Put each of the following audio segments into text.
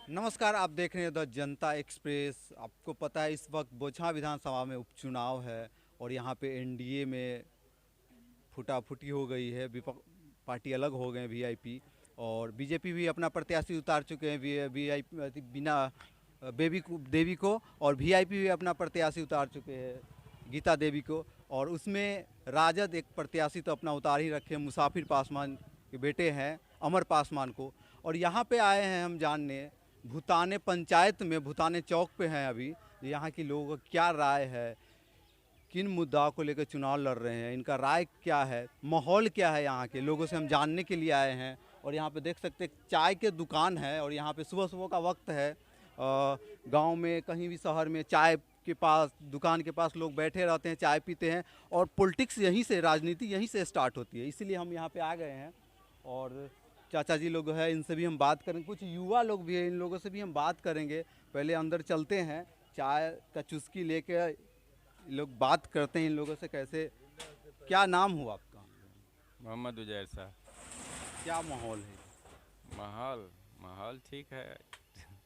नमस्कार, आप देख रहे हैं द जनता एक्सप्रेस। आपको पता है इस वक्त बोचहा विधानसभा में उपचुनाव है और यहाँ पे एनडीए में फुटाफुटी हो गई है। विपक्ष पार्टी अलग हो गए हैं, वीआईपी, और बीजेपी भी अपना प्रत्याशी उतार चुके हैं वीआईपी बिना देवी को, और वीआईपी भी अपना प्रत्याशी उतार चुके हैं गीता देवी को। और उसमें राजद एक प्रत्याशी तो अपना उतार ही रखे, मुसाफिर पासवान के बेटे हैं अमर पासवान को। और यहाँ पे आए हैं हम जानने, भूताने पंचायत में, भूताने चौक पे हैं अभी। यहाँ के लोगों का क्या राय है, किन मुद्दाओं को लेकर चुनाव लड़ रहे हैं, इनका राय क्या है, माहौल क्या है, यहाँ के लोगों से हम जानने के लिए आए हैं। और यहाँ पे देख सकते हैं चाय के दुकान है, और यहाँ पे सुबह सुबह का वक्त है। गांव में कहीं भी शहर में चाय के पास, दुकान के पास लोग बैठे रहते हैं, चाय पीते हैं, और पॉलिटिक्स यहीं से, राजनीति यहीं से स्टार्ट होती है। इसीलिए हम यहाँ पे आ गए हैं। और चाचा जी लोग हैं, इनसे भी हम बात करेंगे, कुछ युवा लोग भी हैं, इन लोगों से भी हम बात करेंगे। पहले अंदर चलते हैं, चाय का चुस्की लेके लोग बात करते हैं इन लोगों से। कैसे, क्या नाम हुआ आपका? मोहम्मद उजैर साहब। क्या माहौल है? माहौल माहौल ठीक है।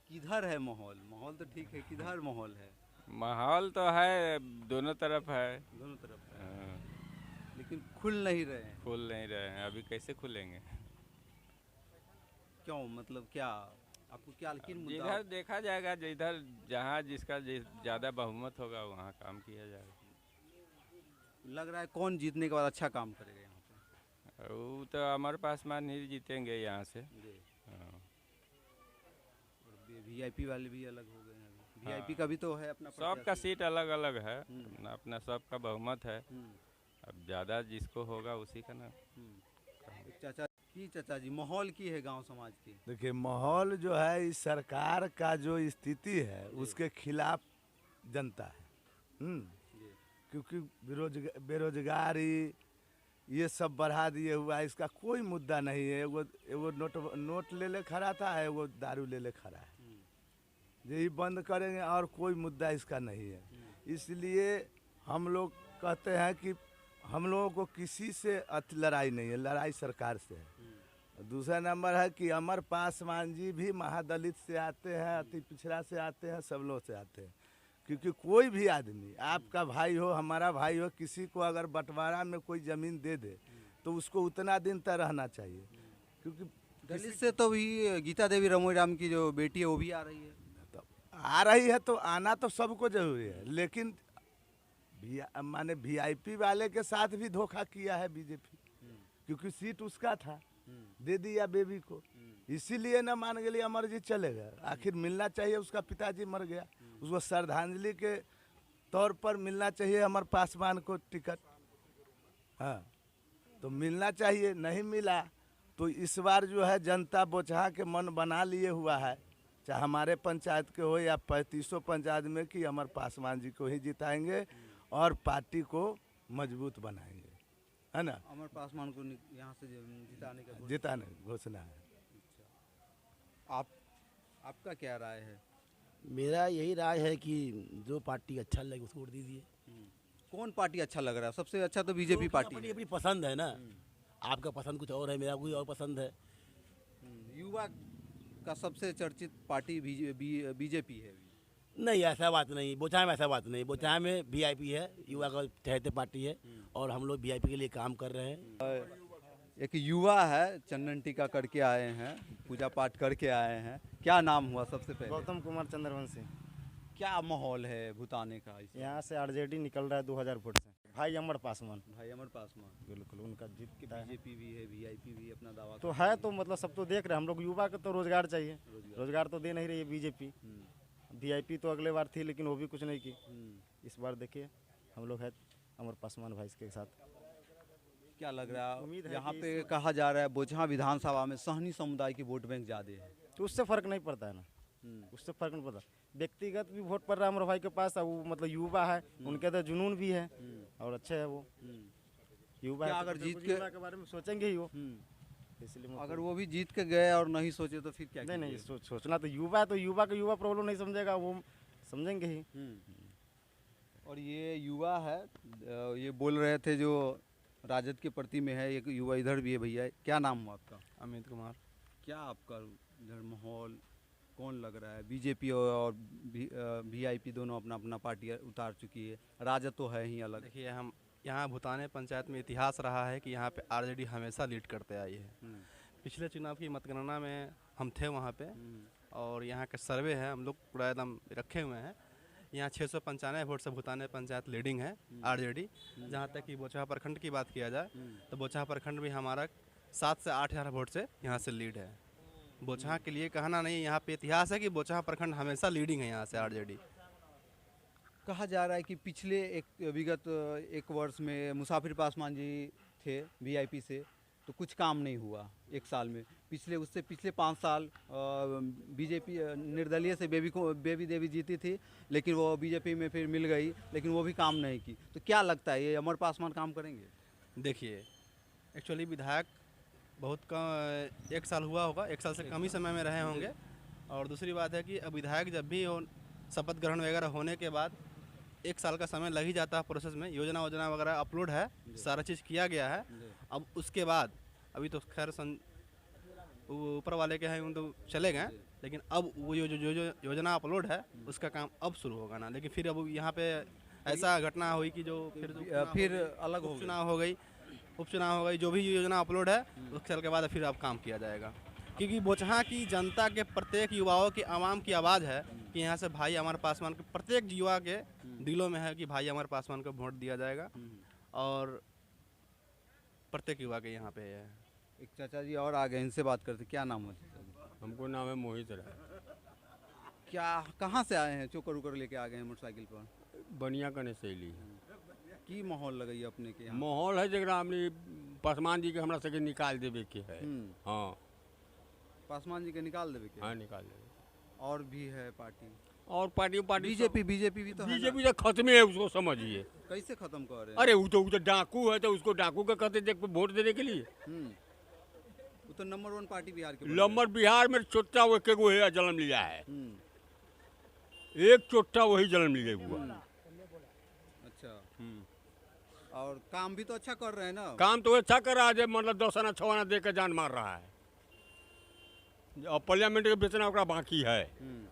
किधर है माहौल? माहौल तो ठीक है, किधर माहौल है? माहौल तो है, दोनों तरफ है। दोनों तरफ है, हाँ, लेकिन खुल नहीं रहे हैं। खुल नहीं रहे हैं, अभी कैसे खुलेंगे। क्यों, मतलब क्या आपको, क्या किन मुद्दा? जिधर देखा जाएगा, जिधर जहाँ जिसका ज़्यादा बहुमत होगा वहाँ काम किया जाएगा। लग रहा है कौन जीतने के बाद अच्छा काम करेगा यहाँ पे? वो तो अमर पासवान ही जीतेंगे यहाँ से। जी। हाँ। और वीआईपी वाले भी अलग हो गए हैं अभी। हाँ। वीआईपी का भी तो है अपना सबका प्रत्याशी। सीट अलग अलग है, अपना अपना सबका बहुमत है। अब ज़्यादा जिसको होगा उसी का ना। चाचा जी, माहौल की है गांव समाज की? देखिए, माहौल जो है इस सरकार का जो स्थिति है उसके खिलाफ जनता है। जी। क्योंकि बेरोजगारी ये सब बढ़ा दिए हुआ है, इसका कोई मुद्दा नहीं है। वो नोट ले ले खड़ा था, है वो दारू ले ले खड़ा है। यही बंद करेंगे और कोई मुद्दा इसका नहीं है। इसलिए हम लोग कहते हैं कि हम लोगों को किसी से लड़ाई नहीं है, लड़ाई सरकार से है। दूसरा नंबर है कि अमर पासवान जी भी महादलित से आते हैं, अति पिछड़ा से आते हैं, सब लोग से आते हैं। क्योंकि कोई भी आदमी, आपका भाई हो, हमारा भाई हो, किसी को अगर बंटवारा में कोई ज़मीन दे दे तो उसको उतना दिन तक रहना चाहिए। क्योंकि दलित से तो भी गीता देवी रमोई राम की जो बेटी है वो भी आ रही है। तो आ रही है तो आना तो सबको जरूरी है, लेकिन माने वीआईपी वाले के साथ भी धोखा किया है बीजेपी। क्योंकि सीट उसका था, दे दिया बेबी को, इसीलिए ना मान गई अमरजीत चलेगा। आखिर मिलना चाहिए, उसका पिताजी मर गया, उसको श्रद्धांजलि के तौर पर मिलना चाहिए अमर पासवान को टिकट। हाँ, तो मिलना चाहिए, नहीं मिला तो इस बार जो है जनता बोचहा के मन बना लिए हुआ है, चाहे हमारे पंचायत के हो या 3500 पंचायत में, कि अमर पासवान जी को ही जिताएंगे और पार्टी को मजबूत बनाएंगे, है ना। अमर पासवान को यहाँ से जिताने का जिताने घोषणा है। आपका क्या राय है? मेरा यही राय है कि जो पार्टी अच्छा लगे उसको वोट दीजिए। कौन पार्टी अच्छा लग रहा है? सबसे अच्छा तो बीजेपी पार्टी अपनी है। अपनी पसंद है ना। आपका पसंद कुछ और है, मेरा कोई और पसंद है। युवा का सबसे चर्चित पार्टी बीजेपी है। नहीं, ऐसा बात नहीं, बोचहा में ऐसा बात नहीं। बोचहा में वीआईपी है, युवा का चहेते पार्टी है, और हम लोग वीआईपी के लिए काम कर रहे हैं। एक युवा है, चंदन टीका करके आए हैं, पूजा पाठ करके आए हैं। क्या नाम हुआ सबसे पहले? गौतम कुमार चंद्रवंशी। क्या माहौल है भूताने का इस यहाँ से आरजेडी निकल रहा है 2000 वोट से। भाई अमर पासवान, भाई अमर पासवान? बिल्कुल उनका जीतता है। बीजेपी भी है, वीआईपी भी अपना दावा तो है, तो मतलब सब तो देख रहे हैं। हम लोग युवा को तो रोजगार चाहिए, रोजगार तो दे नहीं रही है बीजेपी। वीआईपी तो अगले बार थी लेकिन वो भी कुछ नहीं की। इस बार देखिए हम लोग है अमर पासवान भाई के साथ। क्या लग रहा है? उम्मीद है यहाँ कि पे कहा जा रहा है बोचहा विधानसभा में सहनी समुदाय की वोट बैंक ज़्यादा है। तो उससे फर्क नहीं पड़ता है ना, उससे फर्क नहीं पड़ता। व्यक्तिगत भी वोट पड़ रहा है अमर भाई के पास, वो मतलब युवा है, उनके अंदर जुनून भी है और अच्छे है वो युवा। क्या है अगर तो जीत कुछ के युवा के बारे में सोचेंगे ही वो, इसलिए अगर वो भी जीत के गए और नहीं सोचे तो फिर क्या नहीं नहीं कीजिए? सोचना तो युवा है, तो युवा का युवा प्रॉब्लम नहीं समझेगा, वो समझेंगे ही। और ये युवा है, ये बोल रहे थे जो राजद के प्रति में है, एक युवा इधर भी है। भैया, क्या नाम हुआ आपका? अमित कुमार। क्या आपका इधर माहौल कौन लग रहा है? बीजेपी और वीआईपी दोनों अपना अपना पार्टी उतार चुकी है, राजद तो है ही अलग। देखिए, हम यहाँ भूताने पंचायत में इतिहास रहा है कि यहाँ पे आरजेडी हमेशा लीड करते आई है। पिछले चुनाव की मतगणना में हम थे वहाँ पे, और यहाँ का सर्वे है, हम लोग पूरा एकदम रखे हुए हैं। यहाँ 695 वोट से भूताने पंचायत लीडिंग है आरजेडी। जहाँ तक कि बोचहा प्रखंड की बात किया जाए तो बोचहा प्रखंड भी हमारा 7 से 8,000 वोट से यहाँ से लीड है। बोचहा के लिए कहना नहीं, यहाँ पे इतिहास है कि बोचहा प्रखंड हमेशा लीडिंग है यहाँ से आरजेडी। कहा जा रहा है कि पिछले विगत एक वर्ष में मुसाफिर पासवान जी थे वीआईपी से, तो कुछ काम नहीं हुआ एक साल में। उससे पिछले 5 साल बीजेपी निर्दलीय से बेबी देवी जीती थी, लेकिन वो बीजेपी में फिर मिल गई, लेकिन वो भी काम नहीं की। तो क्या लगता है, ये अमर पासवान काम करेंगे? देखिए, एक्चुअली विधायक बहुत कम 1 साल हुआ होगा, 1 साल से कम ही समय में रहे होंगे। और दूसरी बात है कि अब विधायक जब भी शपथ ग्रहण वगैरह होने के बाद 1 साल का समय लग ही जाता है प्रोसेस में। योजना वगैरह अपलोड है, सारा चीज़ किया गया है। अब उसके बाद अभी तो खैर ऊपर वाले के हैं, उन तो चले गए, लेकिन अब वो जो योजना अपलोड है उसका काम अब शुरू होगा ना। लेकिन फिर अब यहाँ पे ऐसा घटना हुई कि जो फिर अलग हो उपचुनाव हो गई, जो भी योजना अपलोड है उस साल के बाद फिर अब काम किया जाएगा। क्योंकि बोचहा की जनता के प्रत्येक युवाओं की आवाम की आवाज़ है कि यहाँ से भाई अमर पासवान के प्रत्येक युवा के दिलों में है कि भाई अमर पासवान को वोट दिया जाएगा। और प्रत्येक युवा के यहाँ पे है। एक चाचा जी और आ गए, इनसे बात करते। क्या नाम है चाचा जी? हमको नाम है मोहित राय। क्या कहाँ से आए हैं? चोकर उकर लेके आ गए हैं मोटरसाइकिल पर? बनिया कने शैली की माहौल लगई अपने के यहाँ? माहौल है जरा हमने पासवान जी के हमरा सके निकाल देवे के है। हाँ, पासवान जी के निकाल देवे के? हाँ निकाल देवे। और भी है पार्टी? और पार्टी बीजेपी भी तो है ना? बीजेपी तो खत्म है, उसको समझिए। कैसे खत्म कर रहे हैं? अरे वो तो डाकू है, तो उसको डाकू का कहते देख वोट देने के लिए। वो तो नंबर 1 पार्टी बिहार के। नंबर बिहार में चोट्टा वो एक है जन्म लिया है, एक चोट्टा वही जन्म लिए हुआ। अच्छा, और काम भी तो अच्छा कर रहे हैं ना? काम तो अच्छा कर रहा है, मतलब 10 आना 6 आना दे के जान मार रहा है। और पार्लियामेंट के बेचना ओकरा बाकी है।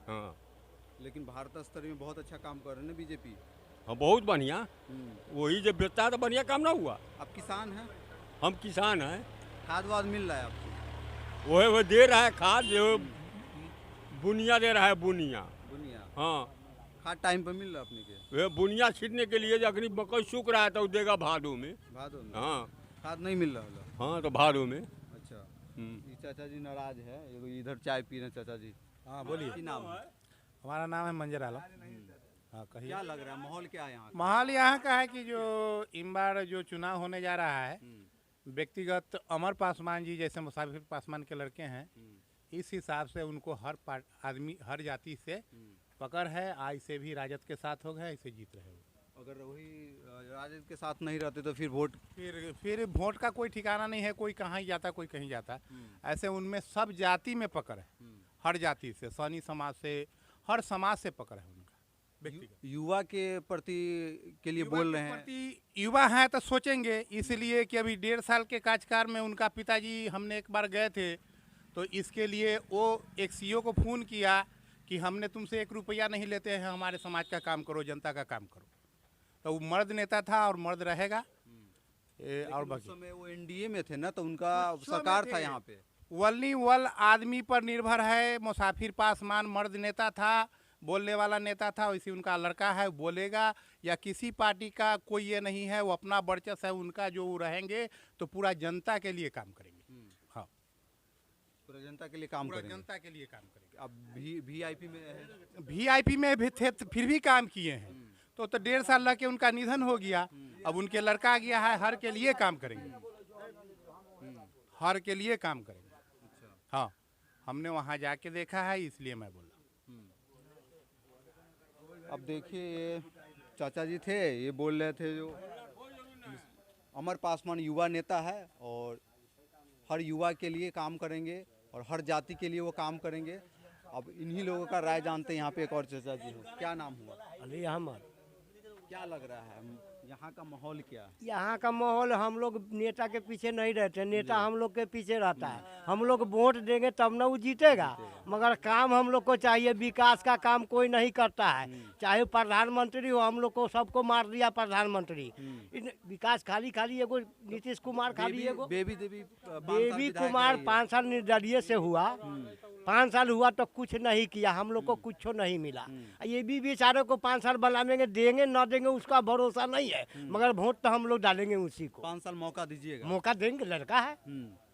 हाँ, लेकिन भारत स्तर में बहुत अच्छा काम कर रहे हैं ना बीजेपी। हाँ बहुत बढ़िया। वही जब बेचता है तो बढ़िया काम ना हुआ। आप किसान हैं? हम किसान हैं। खाद वाद मिल रहा है आपको? वो दे रहा है खाद, जो बुनिया दे रहा है, बुनिया। हाँ, खाद टाइम पे मिल रहा है अपने के? वे बुनिया छीटने के लिए अगर मकई सूख रहा है तो देगा भादों में। भादों में? हाँ, खाद नहीं मिल रहा? हाँ तो भादों में। अच्छा, ये चाचा जी नाराज है, इधर चाय पी रहे चाचा जी। हाँ बोलिए। की नाम है? हमारा नाम है मंजर आलम। हाँ कहिए। क्या लग रहा है, माहौल क्या है यहाँ का? माहौल यहाँ का है कि जो इन बार जो चुनाव होने जा रहा है, व्यक्तिगत अमर पासवान जी जैसे मुसाफिर पासवान के लड़के हैं, इस हिसाब से उनको हर आदमी हर जाति से पकड़ है। आज से भी राजद के साथ हो गए, इसे जीत रहे हो। अगर वही राजद के साथ नहीं रहते तो फिर फिर वोट का कोई ठिकाना नहीं है, कोई कहाँ ही जाता कोई कहीं जाता। ऐसे उनमें सब जाति में पकड़ है, हर जाति से, सैनी समाज से, हर समाज से पकड़ है उनका। युवा के प्रति के लिए बोल रहे हैं। युवा हैं तो सोचेंगे, इसलिए कि अभी 1.5 साल के कार्यकाल में उनका पिताजी, हमने एक बार गए थे तो इसके लिए वो एक सीईओ को फ़ोन किया कि हमने तुमसे 1 रुपया नहीं लेते हैं, हमारे समाज का काम करो, जनता का काम करो। तो वो मर्द नेता था और मर्द रहेगा। और उस समय वो एनडीए में थे ना, तो उनका सरकार था यहाँ पे। वल आदमी पर निर्भर है। मुसाफिर पासवान मर्द नेता था, बोलने वाला नेता था। वैसे उनका लड़का है, बोलेगा। या किसी पार्टी का कोई ये नहीं है, वो अपना वर्चस्व है उनका, जो वो रहेंगे तो पूरा जनता के लिए काम करेंगे। हाँ, पूरा जनता के लिए काम करेंगे। जनता के लिए काम करेंगे। अब वीआईपी में है, वीआईपी में भी थे, फिर भी काम किए हैं। तो 1.5 साल लग के उनका निधन हो गया, अब उनके लड़का आ गया है। हर के लिए काम करेंगे, हर के लिए काम करेंगे। हाँ, हमने वहाँ जाके देखा है, इसलिए मैं बोला। अब देखिए, ये चाचा जी थे, ये बोल रहे थे जो अमर पासवान युवा नेता है और हर युवा के लिए काम करेंगे और हर जाति के लिए वो काम करेंगे। अब इन्हीं लोगों का राय जानते हैं। यहाँ पे एक और चाचा जी हैं। क्या नाम हुआ? अली अहमद। क्या लग रहा है, यहाँ का माहौल क्या है? यहाँ का माहौल हम लोग नेता के पीछे नहीं रहते, नेता हम लोग के पीछे रहता है। हम लोग वोट देंगे तब ना वो जीतेगा, मगर काम हम लोग को चाहिए। विकास का काम कोई नहीं करता है, चाहे प्रधानमंत्री हो, हम लोग को सबको मार दिया प्रधानमंत्री। विकास खाली खाली एगो नीतीश कुमार, खाली एगो बेबी कुमार 5 साल निर्दलीय से हुआ, 5 साल हुआ तो कुछ नहीं किया, हम लोग को कुछ नहीं मिला। ये भी बेचारे को 5 साल बनाएंगे, देंगे न देंगे उसका भरोसा नहीं है, मगर वोट तो हम लोग डालेंगे उसी को। 5 साल मौका दीजिएगा? मौका देंगे, लड़का है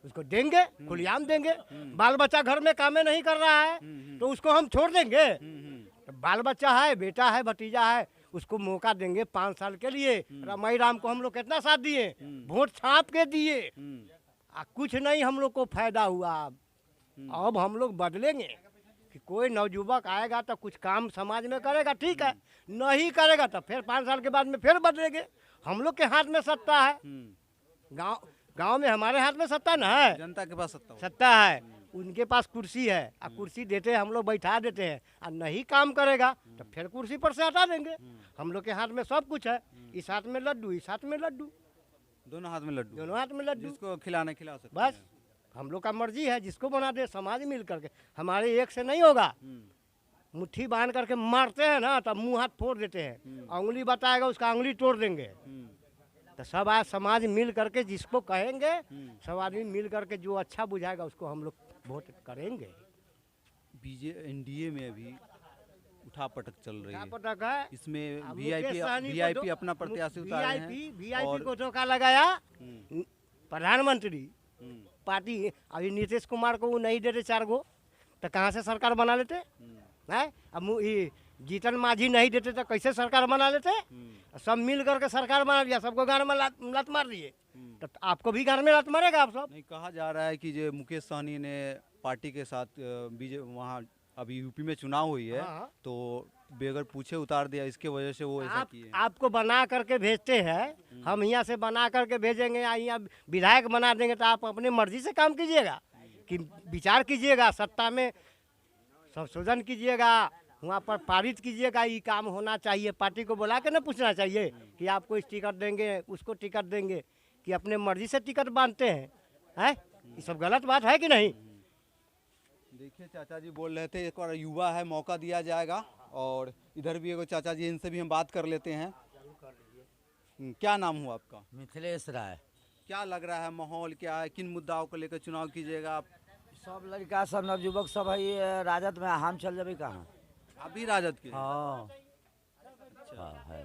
उसको देंगे, खुलेआम देंगे। बाल बच्चा घर में कामे नहीं कर रहा है तो उसको हम छोड़ देंगे? तो बाल बच्चा है, बेटा है, भतीजा है, उसको मौका देंगे 5 साल के लिए। रमाई राम को हम लोग कितना साथ दिए, वोट छाप के दिए, कुछ नहीं हम लोग को फायदा हुआ। अब हम लोग बदलेंगे कि कोई नवयुवक आएगा तो कुछ काम समाज में करेगा, ठीक है, नहीं करेगा तो फिर 5 साल के बाद में फिर बदलेंगे। हम लोग के हाथ में सत्ता है, गांव में हमारे हाथ में सत्ता न है, जनता के पास सत्ता है, उनके पास कुर्सी है, और कुर्सी देते हैं हम लोग, बैठा देते हैं, और नहीं काम करेगा तो फिर कुर्सी पर से हटा देंगे। हम लोग के हाथ में सब कुछ है, इस हाथ में लड्डू, इस हाथ में लड्डू, दोनों हाथ में लड्डू, दोनों हाथ में लड्डू, जिसको खिलाना खिला सकते बस हैं। हम लोग का मर्जी है, जिसको बना दे, समाज मिल करके, हमारे एक से नहीं होगा। मुट्ठी बांध करके मारते हैं ना तब मुंह हाथ फोड़ देते हैं, उंगली बताएगा उसका उंगली तोड़ देंगे। तो सब आज समाज मिल करके जिसको कहेंगे, सब आदमी मिल करके जो अच्छा बुझाएगा उसको हम लोग वोट करेंगे। एनडीए में अभी उठापटक चल रही है, पटक है इसमें अब वीआईपी अपना प्रत्याशी उतारे हैं। वीआईपी को धोखा लगाया प्रधानमंत्री पार्टी। अभी नीतीश कुमार को वो नहीं देते 4 गो तो कहाँ से सरकार बना लेते हैं? अब जीतन मांझी नहीं देते तो कैसे सरकार बना लेते? सब मिल करके सरकार बना दिया, सबको गाड़ में लात मार दिए, तो आपको भी गाड़ में लात मारेगा आप सब। नहीं, कहा जा रहा है कि जो मुकेश सहनी ने पार्टी के साथ वहाँ अभी यूपी में चुनाव हुई है, तो बेगर पूछे उतार दिया, इसके वजह से वो ऐसा किए। आपको बना करके भेजते हैं, हम यहाँ से बना करके भेजेंगे, यहाँ विधायक बना देंगे, तो आप अपनी मर्जी से काम कीजिएगा कि विचार कीजिएगा, सत्ता में संशोधन कीजिएगा, वहाँ पर पारित कीजिएगा, ये काम होना चाहिए। पार्टी को बुला के ना पूछना चाहिए कि आपको इस टिकट देंगे, उसको टिकट देंगे, कि अपने मर्जी से टिकट बांधते हैं। ये सब गलत बात है कि नहीं? देखिए चाचा जी बोल रहे थे एक और युवा है, मौका दिया जाएगा। और इधर भी एगो चाचा जी, इनसे भी हम बात कर लेते हैं। क्या नाम हुआ आपका? मिथिलेश राय। क्या लग रहा है, माहौल क्या है, किन मुद्दाओं को लेकर चुनाव कीजिएगा आप? सब लड़का सब नवयुवक सब है, ये राजद में हम चल जाबे कहाँ? अभी राजद के? हाँ, अच्छा है।